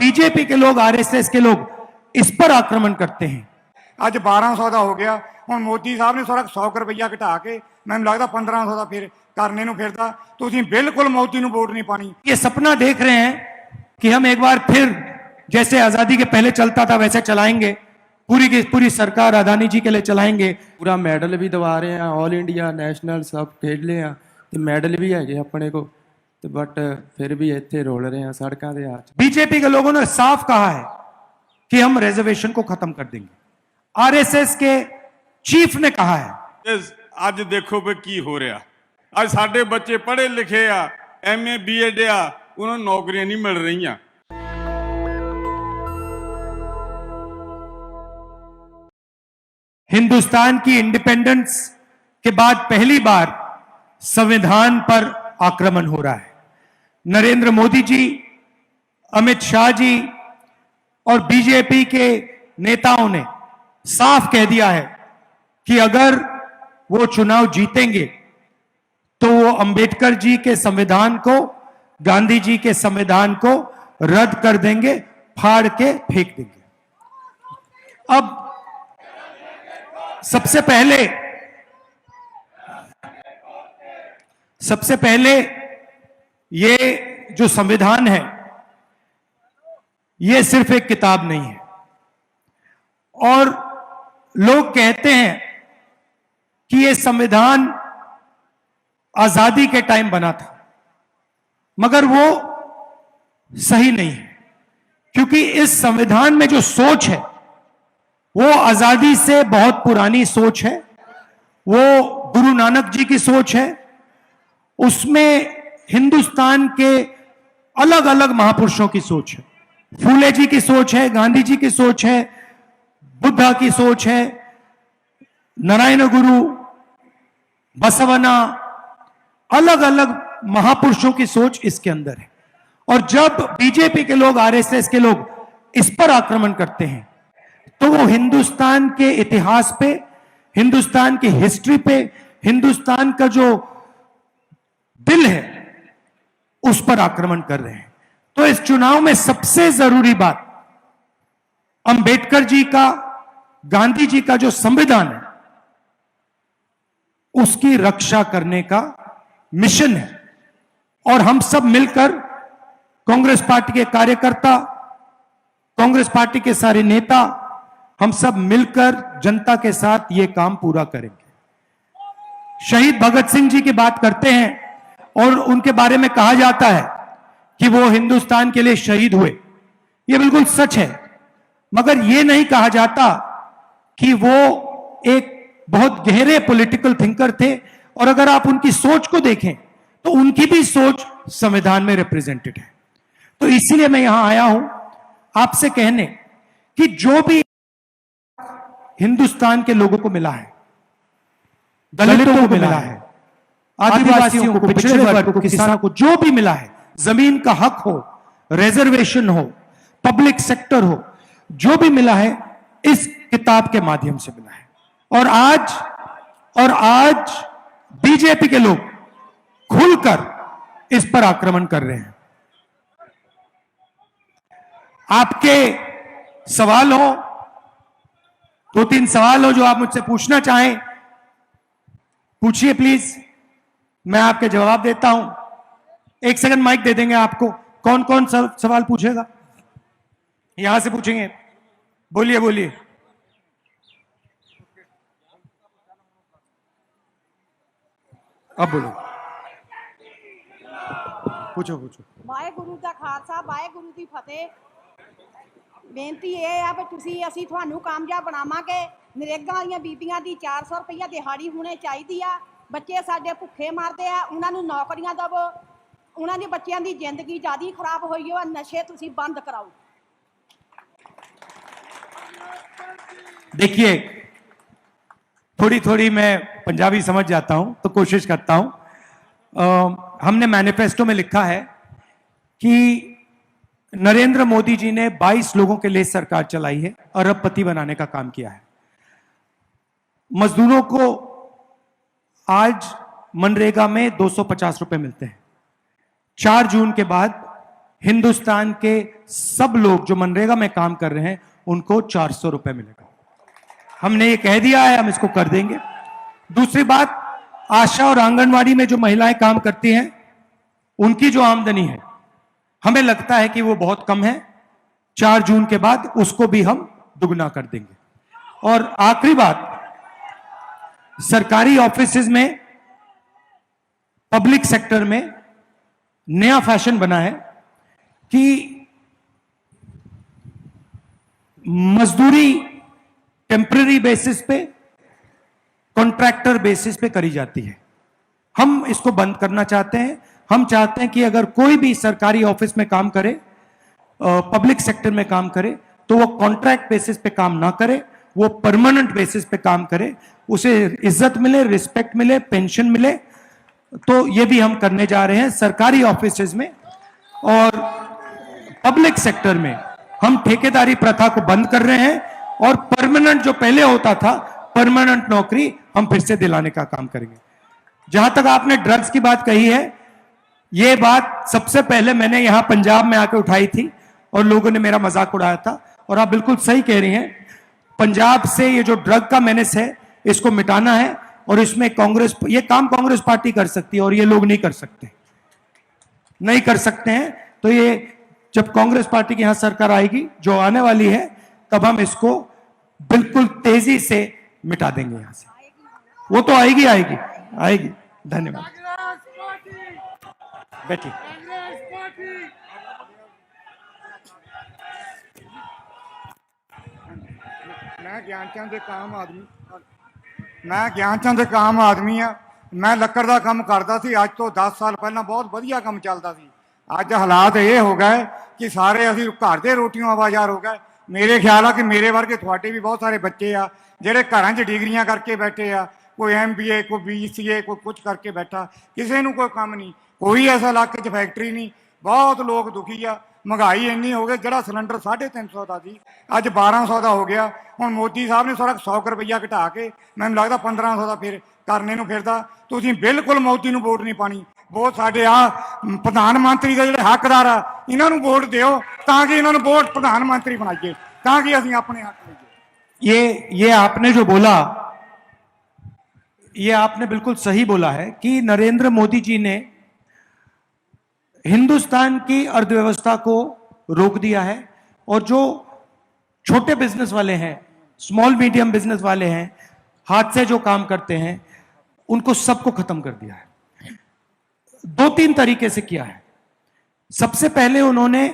BJP के लोग, RSS के लोग इस पर आक्रमण करते हैं। ਅੱਜ 1200 ਦਾ ਹੋ ਗਿਆ। ਹੁਣ ਮੋਦੀ ਸਾਹਿਬ ਨੇ ਸਾਰਾ 100 ਰੁਪਈਆ ਘਟਾ ਕੇ ਮੈਨੂੰ ਲੱਗਦਾ 1500 ਦਾ ਫਿਰ ਕਰਨੇ ਨੂੰ ਫਿਰਦਾ। ਤੁਸੀਂ ਬਿਲਕੁਲ ਮੋਦੀ ਨੂੰ ਵੋਟ ਨਹੀਂ ਪਾਣੀ। ये सपना देख रहे हैं कि हम एक बार फिर जैसे आजादी के पहले चलता था वैसे चलाएंगे, पूरी की पूरी सरकार अदानी जी के लिए चलाएंगे। पूरा मैडल भी दवा रहे हैं, ऑल इंडिया नेशनल सब खेड ले हैं ते मैडल भी है अपने को, तो बट फिर भी इत्थे रोल रहे हैं सड़कों के हाथ। बीजेपी के लोगों ने साफ कहा है कि हम रिजर्वेशन को खत्म कर देंगे। आरएसएस के चीफ ने कहा है। ਅੱਜ ਦੇਖੋ ਵੀ ਕੀ ਹੋ ਰਿਹਾ। ਅੱਜ ਸਾਡੇ ਬੱਚੇ ਪੜ੍ਹੇ ਲਿਖੇ ਆ, ਐਮਏ ਬੀਐਡ ਆ, ਉਹਨਾਂ ਨੂੰ ਨੌਕਰੀਆਂ ਨਹੀਂ ਮਿਲ ਰਹੀਆਂ। हिंदुस्तान की इंडिपेंडेंस के बाद पहली बार संविधान पर आक्रमण हो रहा है। नरेंद्र मोदी जी, अमित शाह जी और बीजेपी के नेताओं ने साफ कह दिया है कि अगर वो चुनाव जीतेंगे तो वो अंबेडकर जी के संविधान को, गांधी जी के संविधान को रद्द कर देंगे, फाड़ के फेंक देंगे। अब सबसे पहले ये जो संविधान है ये सिर्फ एक किताब नहीं है। और लोग कहते हैं कि ये संविधान आजादी के टाइम बना था, मगर वो सही नहीं है, क्योंकि इस संविधान में जो सोच है वो आजादी से बहुत पुरानी सोच है। वो गुरु नानक जी की सोच है। उसमें हिंदुस्तान के अलग अलग महापुरुषों की सोच है। फूले जी की सोच है, गांधी जी की सोच है, बुद्धा की सोच है, नारायण गुरु, बसवना, अलग अलग महापुरुषों की सोच इसके अंदर है। और जब बीजेपी के लोग, आरएसएस के लोग इस पर आक्रमण करते हैं तो वो हिंदुस्तान के इतिहास पे, हिंदुस्तान की हिस्ट्री पे, हिंदुस्तान का जो दिल है उस पर आक्रमण कर रहे हैं। तो इस चुनाव में सबसे जरूरी बात अंबेडकर जी का, गांधी जी का जो संविधान है उसकी रक्षा करने का मिशन है। और हम सब मिलकर, कांग्रेस पार्टी के कार्यकर्ता, कांग्रेस पार्टी के सारे नेता, हम सब मिलकर जनता के साथ यह काम पूरा करेंगे। शहीद भगत सिंह जी की बात करते हैं और उनके बारे में कहा जाता है कि वो हिंदुस्तान के लिए शहीद हुए। यह बिल्कुल सच है, मगर यह नहीं कहा जाता कि वो एक बहुत गहरे पॉलिटिकल थिंकर थे। और अगर आप उनकी सोच को देखें तो उनकी भी सोच संविधान में रिप्रेजेंटेड है। तो इसीलिए मैं यहां आया हूं आपसे कहने कि जो भी हिंदुस्तान के लोगों को मिला है, दलितों को मिला है, आदिवासियों को, पिछड़े वर्ग को, किसानों को, जो भी मिला है, जमीन का हक हो, रिजर्वेशन हो, पब्लिक सेक्टर हो, जो भी मिला है इस किताब के माध्यम से मिला है। और आज बीजेपी के लोग खुलकर इस पर आक्रमण कर रहे हैं। आपके सवाल हो, 2-3 सवाल हो जो आप मुझसे पूछना चाहें, पूछिए प्लीज, मैं आपके जवाब देता हूं। 1 सेकंड माइक दे देंगे आपको। कौन कौन सवाल पूछेगा? यहां से पूछेंगे। बोलिए बोलिए। अब बोलो, पूछो पूछो। ਵਾਹਿਗੁਰੂ ਦਾ ਖਾਲਸਾ, ਵਾਹਿਗੁਰੂ ਦੀ ਫਤਿਹ। ਬੇਨਤੀ ਇਹ ਆ ਵੀ ਅਸੀਂ ਤੁਹਾਨੂੰ ਕਾਮਯਾਬ ਬਣਾਵਾਂਗੇ। ਨਰੇਗਾ ਵਾਲੀਆਂ ਬੀਬੀਆਂ ਦੀ 400 ਰੁਪਈਆ ਦਿਹਾੜੀ ਹੋਣੇ ਚਾਹੀਦੀ ਆ। ਬੱਚੇ ਸਾਡੇ ਭੁੱਖੇ ਮਰਦੇ ਆ, ਉਹਨਾਂ ਨੂੰ ਨੌਕਰੀਆਂ ਦਿਵੋ। ਉਹਨਾਂ ਦੇ ਬੱਚਿਆਂ ਦੀ ਜ਼ਿੰਦਗੀ ਜ਼ਿਆਦਾ ਖਰਾਬ ਹੋਈ ਹੋ। ਨਸ਼ੇ ਤੁਸੀਂ ਬੰਦ ਕਰਾਓ। देखिए, थोड़ी थोड़ी मैं पंजाबी समझ जाता हूं तो कोशिश करता हूं। हमने मैनिफेस्टो में लिखा है कि नरेंद्र मोदी जी ने 22 लोगों के लिए सरकार चलाई है, अरबपति बनाने का काम किया है। मजदूरों को आज मनरेगा में 250 रुपए मिलते हैं। 4 जून के बाद हिंदुस्तान के सब लोग जो मनरेगा में काम कर रहे हैं उनको 400 रुपए मिलेगा। हमने ये कह दिया है, हम इसको कर देंगे। दूसरी बात, आशा और आंगनवाड़ी में जो महिलाएं काम करती हैं उनकी जो आमदनी है हमें लगता है कि वो बहुत कम है। 4 जून के बाद उसको भी हम दुगना कर देंगे। और आखिरी बात, सरकारी ऑफिसेज में, पब्लिक सेक्टर में नया फैशन बना है कि मजदूरी टेम्पररी बेसिस पे, कॉन्ट्रैक्टर बेसिस पे करी जाती है। हम इसको बंद करना चाहते हैं। हम चाहते हैं कि अगर कोई भी सरकारी ऑफिस में काम करे, पब्लिक सेक्टर में काम करे, तो वो कॉन्ट्रैक्ट बेसिस पे काम ना करे, वो परमानेंट बेसिस पे काम करे, उसे इज्जत मिले, रिस्पेक्ट मिले, पेंशन मिले। तो ये भी हम करने जा रहे हैं सरकारी ऑफिसेज में। और पब्लिक सेक्टर में हम ठेकेदारी प्रथा को बंद कर रहे हैं और परमानेंट जो पहले होता था, परमानेंट नौकरी हम फिर से दिलाने का काम करेंगे। जहां तक आपने ड्रग्स की बात कही है, यह बात सबसे पहले मैंने यहां पंजाब में आकर उठाई थी और लोगों ने मेरा मजाक उड़ाया था। और आप बिल्कुल सही कह रही हैं, पंजाब से ये जो ड्रग का मेनेस है इसको मिटाना है। और इसमें कांग्रेस, ये काम कांग्रेस पार्टी कर सकती है और ये लोग नहीं कर सकते, नहीं कर सकते हैं। तो ये जब कांग्रेस पार्टी की यहां सरकार आएगी, जो आने वाली है, तब हम इसको बिल्कुल तेजी से मिटा देंगे यहां से। वो तो आएगी आएगी आएगी। धन्यवाद। बैठिए। मैं ਗਿਆਨਚੰਦ ਇੱਕ ਆਮ ਆਦਮੀ ਮੈਂ ਗਿਆਨਚੰਦ ਇੱਕ ਆਮ ਆਦਮੀ ਆ। ਮੈਂ ਲੱਕੜ ਦਾ ਕੰਮ ਕਰਦਾ ਸੀ। ਅੱਜ ਤੋਂ 10 ਸਾਲ ਪਹਿਲਾਂ ਬਹੁਤ ਵਧੀਆ ਕੰਮ ਚੱਲਦਾ ਸੀ। ਅੱਜ ਹਾਲਾਤ ਇਹ ਹੋ ਗਏ ਕਿ ਸਾਰੇ ਅਸੀਂ ਘਰ ਦੇ ਰੋਟੀਆਂ ਆਵਾਜ਼ਾਰ ਹੋ ਗਏ। ਮੇਰੇ ਖਿਆਲ ਆ ਕਿ ਮੇਰੇ ਵਰਗੇ ਤੁਹਾਡੇ ਵੀ ਬਹੁਤ ਸਾਰੇ ਬੱਚੇ ਆ ਜਿਹੜੇ ਘਰਾਂ 'ਚ ਡਿਗਰੀਆਂ ਕਰਕੇ ਬੈਠੇ ਆ। ਕੋਈ MBA, ਕੋਈ BCA, ਕੋਈ ਕੁਝ ਕਰਕੇ ਬੈਠਾ, ਕਿਸੇ ਨੂੰ ਕੋਈ ਕੰਮ ਨਹੀਂ, ਕੋਈ ਐਸਾ ਇਲਾਕੇ 'ਚ ਫੈਕਟਰੀ ਨਹੀਂ। ਬਹੁਤ ਲੋਕ ਦੁਖੀ ਆ। ਮਹਿੰਗਾਈ ਇੰਨੀ ਹੋ ਗਈ, ਜਿਹੜਾ ਸਿਲੰਡਰ 350 ਦਾ ਸੀ ਅੱਜ 1200 ਦਾ ਹੋ ਗਿਆ। ਹੁਣ ਮੋਦੀ ਸਾਹਿਬ ਨੇ ਸਾਰਾ 100 ਰੁਪਈਆ ਘਟਾ ਕੇ ਮੈਨੂੰ ਲੱਗਦਾ 1500 ਦਾ ਫਿਰ ਕਰਨੇ ਨੂੰ ਫਿਰਦਾ। ਤੁਸੀਂ ਬਿਲਕੁਲ ਮੋਦੀ ਨੂੰ ਵੋਟ ਨਹੀਂ ਪਾਣੀ। ਵੋਟ ਸਾਡੇ ਆ ਪ੍ਰਧਾਨ ਮੰਤਰੀ ਦੇ ਜਿਹੜੇ ਹੱਕਦਾਰ ਆ, ਇਹਨਾਂ ਨੂੰ ਵੋਟ ਦਿਓ ਤਾਂ ਕਿ ਇਹਨਾਂ ਨੂੰ ਵੋਟ ਪ੍ਰਧਾਨ ਮੰਤਰੀ ਬਣਾਈਏ, ਤਾਂ ਕਿ ਅਸੀਂ ਆਪਣੇ ਹੱਕ ਲਈਏ। ये आपने जो बोला, ये आपने बिल्कुल सही बोला है कि नरेंद्र मोदी जी ने हिंदुस्तान की अर्थव्यवस्था को रोक दिया है और जो छोटे बिजनेस वाले हैं, स्मॉल मीडियम बिजनेस वाले हैं, हाथ से जो काम करते हैं, उनको सबको खत्म कर दिया है। 2-3 तरीके से किया है। सबसे पहले उन्होंने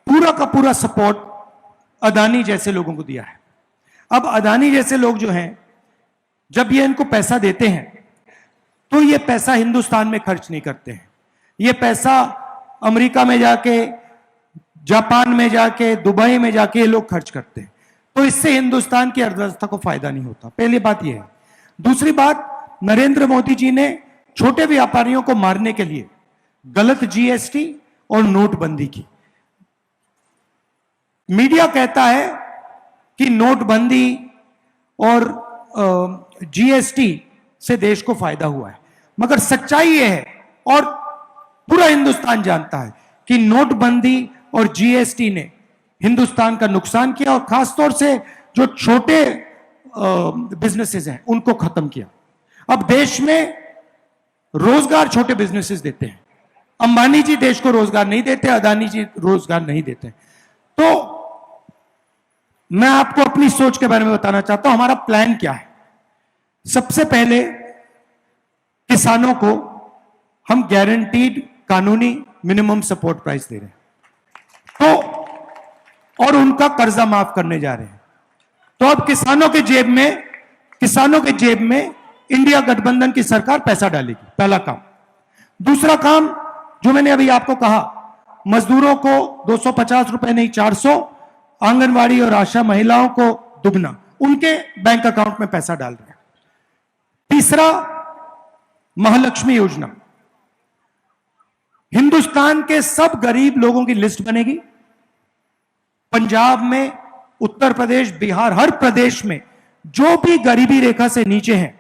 पूरा का पूरा सपोर्ट अदानी जैसे लोगों को दिया है। अब अदानी जैसे लोग जो हैं, जब ये इनको पैसा देते हैं तो ये पैसा हिंदुस्तान में खर्च नहीं करते हैं। ये पैसा अमेरिका में जाके, जापान में जाके, दुबई में जाके ये लोग खर्च करते हैं। तो इससे हिंदुस्तान की अर्थव्यवस्था को फायदा नहीं होता। पहली बात यह है। दूसरी बात, नरेंद्र मोदी जी ने छोटे व्यापारियों को मारने के लिए गलत GST और नोटबंदी की। मीडिया कहता है कि नोटबंदी और GST से देश को फायदा हुआ है, मगर सच्चाई यह है और पूरा हिंदुस्तान जानता है कि नोटबंदी और GST ने हिंदुस्तान का नुकसान किया और खासतौर से जो छोटे बिजनेसेस हैं उनको खत्म किया। अब देश में रोजगार छोटे बिजनेसेस देते हैं। अंबानी जी देश को रोजगार नहीं देते, अदानी जी रोजगार नहीं देते। तो मैं आपको अपनी सोच के बारे में बताना चाहता हूं। हमारा प्लान क्या है? सबसे पहले किसानों को हम गारंटीड कानूनी मिनिमम सपोर्ट प्राइस दे रहे हैं, तो और उनका कर्जा माफ करने जा रहे हैं। तो अब किसानों के जेब में इंडिया गठबंधन की सरकार पैसा डालेगी, पहला काम। दूसरा काम जो मैंने अभी आपको कहा, मजदूरों को 250 रुपए नहीं 400, आंगनवाड़ी और आशा महिलाओं को दुगना, उनके बैंक अकाउंट में पैसा डाल रहे हैं। तीसरा, महालक्ष्मी योजना। हिंदुस्तान के सब गरीब लोगों की लिस्ट बनेगी। पंजाब में, उत्तर प्रदेश, बिहार, हर प्रदेश में जो भी गरीबी रेखा से नीचे हैं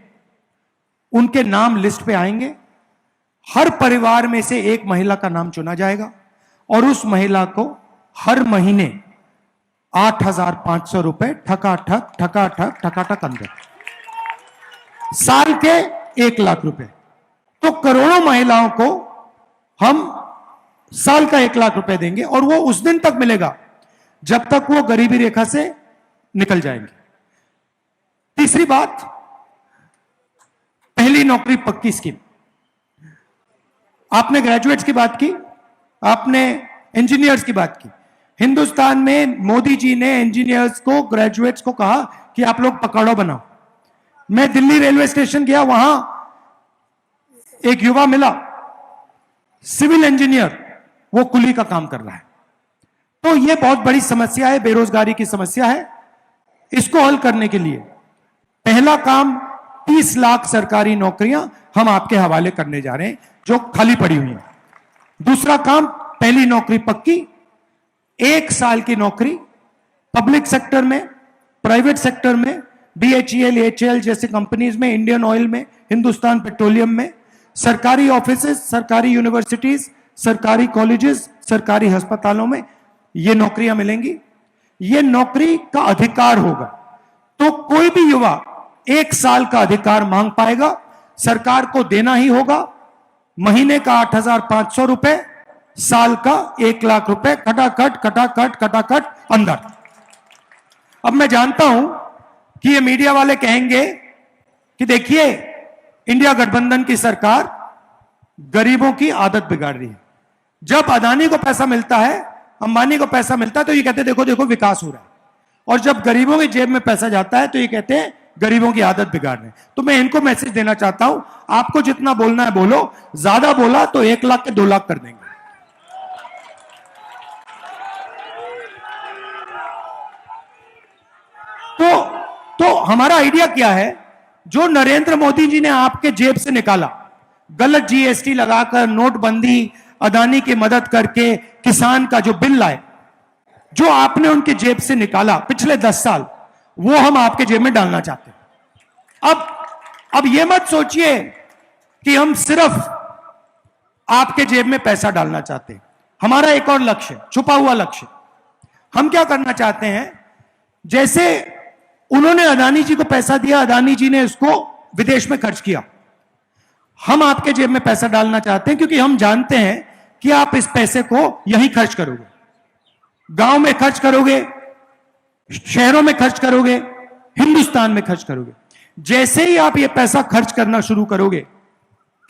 उनके नाम लिस्ट पे आएंगे। हर परिवार में से एक महिला का नाम चुना जाएगा। और उस महिला को हर महीने 8,500 रुपए ठकाठक अंदर, साल के 1 लाख रुपए। तो करोड़ों महिलाओं को हम साल का 1 लाख रुपए देंगे और वो उस दिन तक मिलेगा जब तक वो गरीबी रेखा से निकल जाएंगे। तीसरी बात, पहली नौकरी पक्की स्कीम। आपने ग्रेजुएट्स की बात की, आपने इंजीनियर्स की बात की। हिंदुस्तान में मोदी जी ने इंजीनियर्स को, ग्रेजुएट्स को कहा कि आप लोग पकौड़ा बनाओ। मैं दिल्ली रेलवे स्टेशन गया, वहां एक युवा मिला, सिविल इंजीनियर, वो कुली का काम कर रहा है। तो यह बहुत बड़ी समस्या है, बेरोजगारी की समस्या है। इसको हल करने के लिए पहला काम 30 लाख सरकारी नौकरियां हम आपके हवाले करने जा रहे हैं जो खाली पड़ी हुई हैं। दूसरा काम, पहली नौकरी पक्की, 1 साल की नौकरी पब्लिक सेक्टर में, प्राइवेट सेक्टर में, BHEL, HAL जैसे कंपनीज में, इंडियन ऑयल में, हिंदुस्तान पेट्रोलियम में, सरकारी ऑफिसेज, सरकारी यूनिवर्सिटीज, सरकारी कॉलेजेस, सरकारी अस्पतालों में ये नौकरियां मिलेंगी। ये नौकरी का अधिकार होगा, तो कोई भी युवा 1 साल का अधिकार मांग पाएगा, सरकार को देना ही होगा। महीने का 8,500 रुपए, साल का 1 लाख रुपए, खटाखट अंदर। अब मैं जानता हूं कि ये मीडिया वाले कहेंगे कि देखिए इंडिया गठबंधन की सरकार गरीबों की आदत बिगाड़ रही है। जब अदानी को पैसा मिलता है, अंबानी को पैसा मिलता है, तो ये कहते हैं देखो देखो विकास हो रहा है, और जब गरीबों की जेब में पैसा जाता है तो ये कहते हैं गरीबों की आदत बिगाड़ रहे हैं। तो मैं इनको मैसेज देना चाहता हूं, आपको जितना बोलना है बोलो, ज्यादा बोला तो 1 लाख के 2 लाख कर देंगे। तो हमारा आइडिया क्या है, जो नरेंद्र मोदी जी ने आपके जेब से निकाला, गलत GST लगाकर, नोटबंदी, अदानी की मदद करके, किसान का जो बिल लाए, जो आपने उनके जेब से निकाला पिछले 10 साल, वो हम आपके जेब में डालना चाहते हैं। अब ये मत सोचिए कि हम सिर्फ आपके जेब में पैसा डालना चाहते हैं। हमारा एक और लक्ष्य, छुपा हुआ लक्ष्य, हम क्या करना चाहते हैं, जैसे उन्होंने अदानी जी को पैसा दिया, अदानी जी ने इसको विदेश में खर्च किया, हम आपके जेब में पैसा डालना चाहते हैं, क्योंकि हम जानते हैं कि आप इस पैसे को यहीं खर्च करोगे, गांव में खर्च करोगे, शहरों में खर्च करोगे, हिंदुस्तान में खर्च करोगे। जैसे ही आप ये पैसा खर्च करना शुरू करोगे,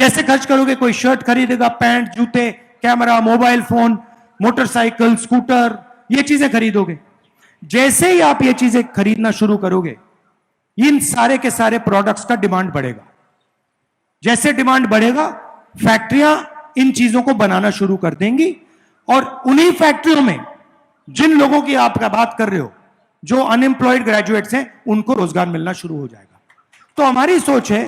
कैसे खर्च करोगे, कोई शर्ट खरीदेगा, पैंट, जूते, camera, mobile phone, motorcycle, scooter, ये चीजें खरीदोगे। जैसे ही आप ये चीजें खरीदना शुरू करोगे, इन सारे के सारे प्रोडक्ट्स का डिमांड बढ़ेगा। जैसे डिमांड बढ़ेगा, फैक्ट्रियां इन चीजों को बनाना शुरू कर देंगी, और उन्हीं फैक्ट्रियों में जिन लोगों की आप बात कर रहे हो, जो अनएम्प्लॉयड ग्रेजुएट्स हैं, उनको रोजगार मिलना शुरू हो जाएगा। तो हमारी सोच है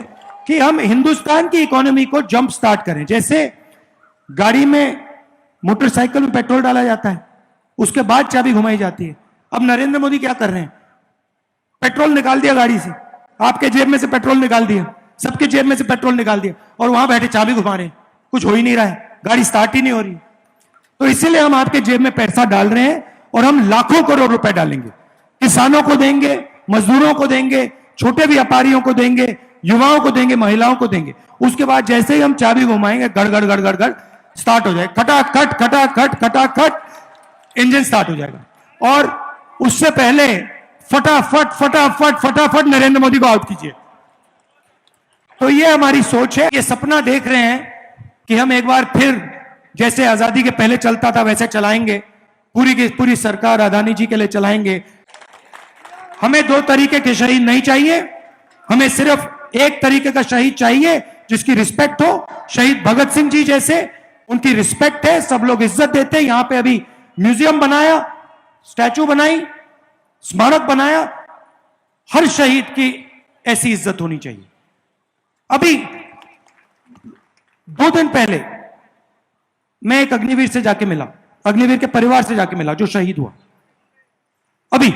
कि हम हिंदुस्तान की इकोनॉमी को जंप स्टार्ट करें। जैसे गाड़ी में, मोटरसाइकिल में पेट्रोल डाला जाता है, उसके बाद चाबी घुमाई जाती है। अब नरेंद्र मोदी क्या कर रहे हैं, पेट्रोल निकाल दिया गाड़ी से, आपके जेब में से पेट्रोल निकाल दिया, सबके जेब में से पेट्रोल निकाल दिया, और वहां बैठे चाबी घुमा रहे हैं, कुछ हो ही नहीं रहा है, गाड़ी स्टार्ट ही नहीं हो रही। तो इसीलिए हम आपके जेब में पैसा डाल रहे हैं, और हम लाखों करोड़ रुपए डालेंगे, किसानों को देंगे, मजदूरों को देंगे, छोटे व्यापारियों को देंगे, युवाओं को देंगे, महिलाओं को देंगे। उसके बाद जैसे ही हम चाबी घुमाएंगे, गड़गड़ गड़गड़ गड़ स्टार्ट हो जाएगा, खटाखट इंजन स्टार्ट हो जाएगा, और उससे पहले फटाफट नरेंद्र मोदी को आउट कीजिए। तो ये हमारी सोच है, ये सपना देख रहे हैं कि हम एक बार फिर जैसे आजादी के पहले चलता था वैसे चलाएंगे, पूरी की पूरी सरकार अदानी जी के लिए चलाएंगे। हमें 2 तरीके के शहीद नहीं चाहिए, हमें सिर्फ एक तरीके का शहीद चाहिए जिसकी रिस्पेक्ट हो। शहीद भगत सिंह जी जैसे, उनकी रिस्पेक्ट है, सब लोग इज्जत देते हैं। यहां पे अभी म्यूजियम बनाया, स्टैचू बनाई, स्मारक बनाया, हर शहीद की ऐसी इज्जत होनी चाहिए। अभी 2 दिन पहले मैं एक अग्निवीर से जाके मिला, अग्निवीर के परिवार से जाके मिला जो शहीद हुआ। अभी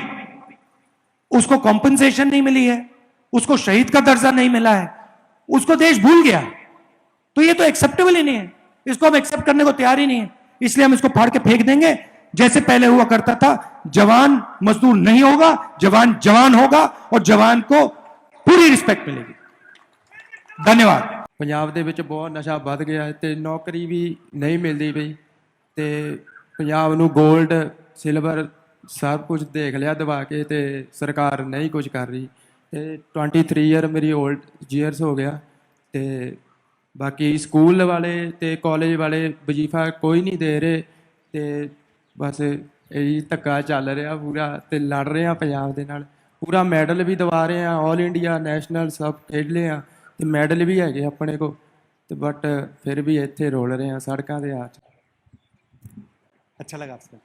उसको कॉम्पनसेशन नहीं मिली है, उसको शहीद का दर्जा नहीं मिला है, उसको देश भूल गया। तो ये तो एक्सेप्टेबल ही नहीं है, इसको हम एक्सेप्ट करने को तैयार ही नहीं है। इसलिए हम इसको फाड़ के फेंक देंगे। जैसे पहले हुआ करता था, जवान मजदूर नहीं होगा, जवान जवान होगा और जवान को पूरी रिस्पेक्ट मिलेगी। धन्यवाद। ਪੰਜਾਬ ਦੇ ਵਿੱਚ ਬਹੁਤ ਨਸ਼ਾ ਵੱਧ ਗਿਆ ਹੈ ਤੇ ਨੌਕਰੀ ਵੀ ਨਹੀਂ ਮਿਲਦੀ ਪਈ ਤੇ ਪੰਜਾਬ ਨੂੰ 골ਡ ਸਿਲਵਰ ਸਭ ਕੁਝ ਦੇਖ ਲਿਆ ਦਵਾ ਕੇ ਤੇ ਸਰਕਾਰ ਨਹੀਂ ਕੁਝ ਕਰ ਰਹੀ ਤੇ 23 ਈਅਰ ਮੇਰੀ 올ਡ ਈਅਰਸ ਹੋ ਗਿਆ ਤੇ ਬਾਕੀ ਸਕੂਲ ਵਾਲੇ ਤੇ ਕਾਲਜ ਵਾਲੇ ਵਜ਼ੀਫਾ ਕੋਈ ਨਹੀਂ ਦੇ ਰਹੇ ਤੇ ਬਸ ਇਹੀ ਧੱਕਾ ਚੱਲ ਰਿਹਾ ਪੂਰਾ ਤੇ ਲੜ ਰਹੇ ਆ ਪੰਜਾਬ ਦੇ ਨਾਲ। ਪੂਰਾ ਮੈਡਲ ਵੀ ਦਿਵਾ ਰਹੇ ਆ, ਆਲ ਇੰਡੀਆ ਨੈਸ਼ਨਲ ਸਭ ਖੇਡ ਲਏ ਆ ਤੇ ਮੈਡਲ ਵੀ ਹੈਗੇ ਆਪਣੇ ਕੋਲ ਤੇ ਬਟ ਫਿਰ ਵੀ ਇੱਥੇ ਰੋਲ ਰਹੇ ਆ ਸੜਕਾਂ ਦੇ ਆ। अच्छा लगा आपसे।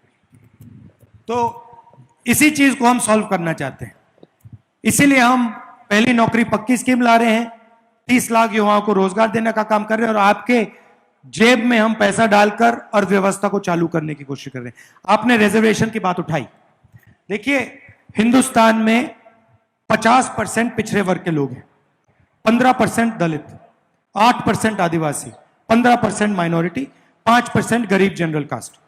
तो इसी चीज को हम सॉल्व करना चाहते हैं, इसीलिए हम पहली नौकरी पक्की स्कीम ला रहे हैं, 30 लाख युवाओं को रोजगार देने का काम कर रहे हैं और आपके जेब में हम पैसा डालकर अर्थव्यवस्था को चालू करने की कोशिश कर रहे हैं। आपने रिजर्वेशन की बात उठाई, देखिए हिंदुस्तान में 50% पिछड़े वर्ग के लोग हैं, 15% दलित, 8% आदिवासी, 15% माइनॉरिटी, 5% गरीब जनरल कास्ट,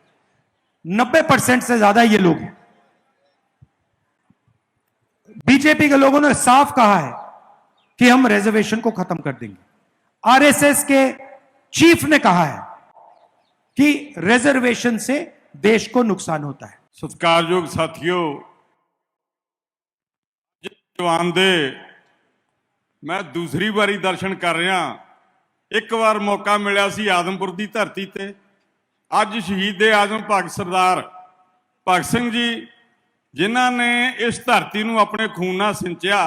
90% से ज्यादा ये लोग हैं। बीजेपी के लोगों ने साफ कहा है कि हम रिजर्वेशन को खत्म कर देंगे। आरएसएस के चीफ ने कहा है कि रिजर्वेशन से देश को नुकसान होता है। ਸਤਿਕਾਰਯੋਗ ਸਾਥੀਓ, ਜਵਾਨ ਦੇ ਮੈਂ ਦੂਸਰੀ ਵਾਰੀ ਦਰਸ਼ਨ ਕਰ ਰਿਹਾ। ਇੱਕ ਵਾਰ ਮੌਕਾ ਮਿਲਿਆ ਸੀ ਆਦਮਪੁਰ ਦੀ ਧਰਤੀ ਤੇ, ਅੱਜ ਸ਼ਹੀਦ ਆਜ਼ਮ ਭਗਤ ਸਰਦਾਰ ਭਗਤ ਸਿੰਘ ਜੀ ਜਿਨ੍ਹਾਂ ਨੇ ਇਸ ਧਰਤੀ ਨੂੰ ਆਪਣੇ ਖੂਨ ਨਾਲ ਸਿੰਚਿਆ,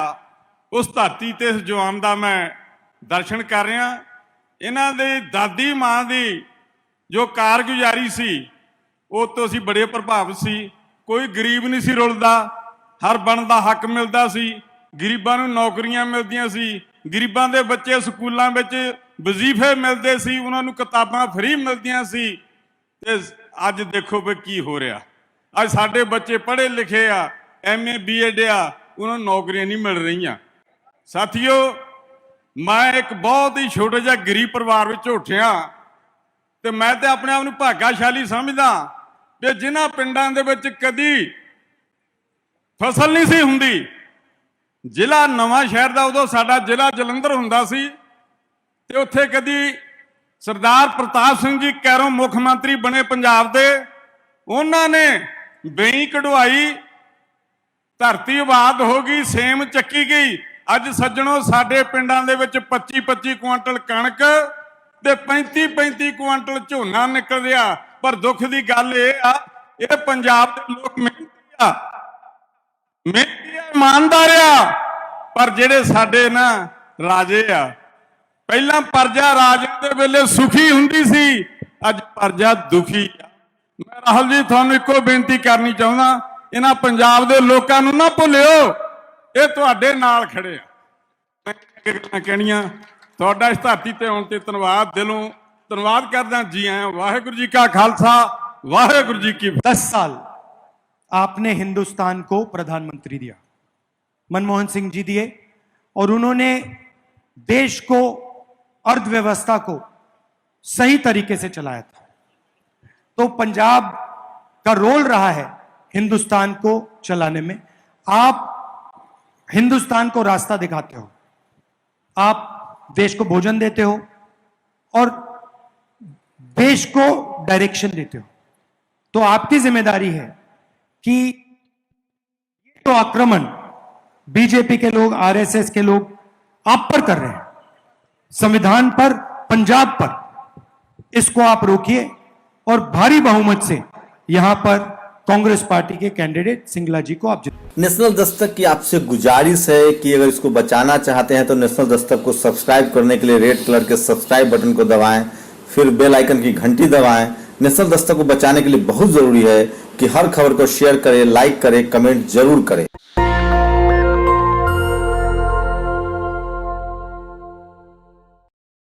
ਉਸ ਧਰਤੀ ਤੇ ਇਸ ਜਵਾਨ ਦਾ ਮੈਂ ਦਰਸ਼ਨ ਕਰ ਰਿਹਾ। ਇਹਨਾਂ ਦੇ ਦਾਦੀ ਮਾਂ ਦੀ ਜੋ ਕਾਰਗੁਜ਼ਾਰੀ ਸੀ ਉਹ ਤੋਂ ਅਸੀਂ ਬੜੇ ਪ੍ਰਭਾਵਿਤ ਸੀ। ਕੋਈ ਗਰੀਬ ਨਹੀਂ ਸੀ ਰੁਲਦਾ, ਹਰ ਬਣਨ ਦਾ ਹੱਕ ਮਿਲਦਾ ਸੀ, ਗਰੀਬਾਂ ਨੂੰ ਨੌਕਰੀਆਂ ਮਿਲਦੀਆਂ ਸੀ, ਗਰੀਬਾਂ ਦੇ ਬੱਚੇ ਸਕੂਲਾਂ ਵਿੱਚ ਵਜ਼ੀਫੇ ਮਿਲਦੇ ਸੀ, ਉਹਨਾਂ ਨੂੰ ਕਿਤਾਬਾਂ ਫ੍ਰੀ ਮਿਲਦੀਆਂ ਸੀ। ਤੇ ਅੱਜ ਦੇਖੋ ਵੀ ਕੀ ਹੋ ਰਿਹਾ। ਅੱਜ ਸਾਡੇ ਬੱਚੇ ਪੜ੍ਹੇ ਲਿਖੇ ਆ, MA BEd ਆ, ਉਹਨਾਂ ਨੂੰ ਨੌਕਰੀਆਂ ਨਹੀਂ ਮਿਲ ਰਹੀਆਂ। ਸਾਥੀਓ, ਮੈਂ ਇੱਕ ਬਹੁਤ ਹੀ ਛੋਟੇ ਜਿਹੇ ਗਰੀਬ ਪਰਿਵਾਰ ਵਿੱਚ ਉੱਠਿਆ ਤੇ ਮੈਂ ਤੇ ਆਪਣੇ ਆਪ ਨੂੰ ਭਾਗਾਸ਼ਾਲੀ ਸਮਝਦਾ ਕਿ ਜਿਨ੍ਹਾਂ ਪਿੰਡਾਂ ਦੇ ਵਿੱਚ ਕਦੀ ਫਸਲ ਨਹੀਂ ਸੀ ਹੁੰਦੀ। ਜ਼ਿਲ੍ਹਾ ਨਵਾਂ ਸ਼ਹਿਰ ਦਾ ਉਦੋਂ ਸਾਡਾ ਜ਼ਿਲ੍ਹਾ ਜਲੰਧਰ ਹੁੰਦਾ ਸੀ ਤੇ ਉੱਥੇ ਕਦੀ ਸਰਦਾਰ ਪ੍ਰਤਾਪ ਸਿੰਘ ਜੀ ਕੈਰੋਂ ਮੁੱਖ ਮੰਤਰੀ ਬਣੇ ਪੰਜਾਬ ਦੇ, ਉਹਨਾਂ ਨੇ ਬੇਈ ਕਢਵਾਈ, ਧਰਤੀ ਆਬਾਦ ਹੋ ਗਈ, ਸੇਮ ਚੱਕੀ ਗਈ। ਅੱਜ ਸੱਜਣੋ, ਸਾਡੇ ਪਿੰਡਾਂ ਦੇ ਵਿੱਚ 25-25 ਕੁਆਂਟਲ ਕਣਕ ਤੇ 35-35 ਕੁਆਂਟਲ ਝੋਨਾ ਨਿਕਲ ਰਿਹਾ। ਪਰ ਦੁੱਖ ਦੀ ਗੱਲ ਇਹ ਆ, ਇਹ ਪੰਜਾਬ ਦੇ ਲੋਕ ਮਿਹਨਤੀ ਆ, ਇਮਾਨਦਾਰ ਆ, ਪਰ ਜਿਹੜੇ ਸਾਡੇ ਨਾ ਰਾਜੇ ਆ, ਪਹਿਲਾਂ ਪ੍ਰਜਾ ਰਾਜ ਦੇ ਵੇਲੇ ਸੁਖੀ ਹੁੰਦੀ ਸੀ, ਅੱਜ ਪ੍ਰਜਾ ਦੁਖੀ ਆ। ਮੈਂ ਰਾਹੁਲ ਜੀ ਤੁਹਾਨੂੰ ਇੱਕੋ ਬੇਨਤੀ ਕਰਨੀ ਚਾਹੁੰਦਾ, ਇਹਨਾਂ ਪੰਜਾਬ ਦੇ ਲੋਕਾਂ ਨੂੰ ਨਾ ਭੁੱਲਿਓ, ਇਹ ਤੁਹਾਡੇ ਨਾਲ ਖੜੇ ਆ। ਮੈਂ ਕਹਿਣੀਆਂ ਤੁਹਾਡਾ ਇਸ ਧਰਤੀ ਤੇ ਆਉਣ ਤੇ ਧੰਨਵਾਦ, ਦਿਲੋਂ ਧੰਨਵਾਦ करदा। जी आए, वाहेगुरु जी का खालसा, वाहेगुरु जी की। 10 साल आपने हिंदुस्तान को प्रधानमंत्री दिया, मनमोहन सिंह जी दिए, और उन्होंने देश को, अर्थव्यवस्था को सही तरीके से चलाया था। तो पंजाब का रोल रहा है हिंदुस्तान को चलाने में। आप हिंदुस्तान को रास्ता दिखाते हो, आप देश को भोजन देते हो और देश को डायरेक्शन देते हो। तो आपकी जिम्मेदारी है कि तो आक्रमण बीजेपी के लोग, आरएसएस के लोग आप पर कर रहे हैं, संविधान पर, पंजाब पर, इसको आप रोकिए और भारी बहुमत से यहां पर कांग्रेस पार्टी के कैंडिडेट सिंगला जी को आप नेशनल दस्तक की आपसे गुजारिश है कि अगर इसको बचाना चाहते हैं तो नेशनल दस्तक को सब्सक्राइब करने के लिए रेड कलर के सब्सक्राइब बटन को दबाएं, फिर बेल आइकन की घंटी दबाएं। नेशनल दस्तक को बचाने के लिए बहुत जरूरी है कि हर खबर को शेयर करें, लाइक करें, कमेंट जरूर करें।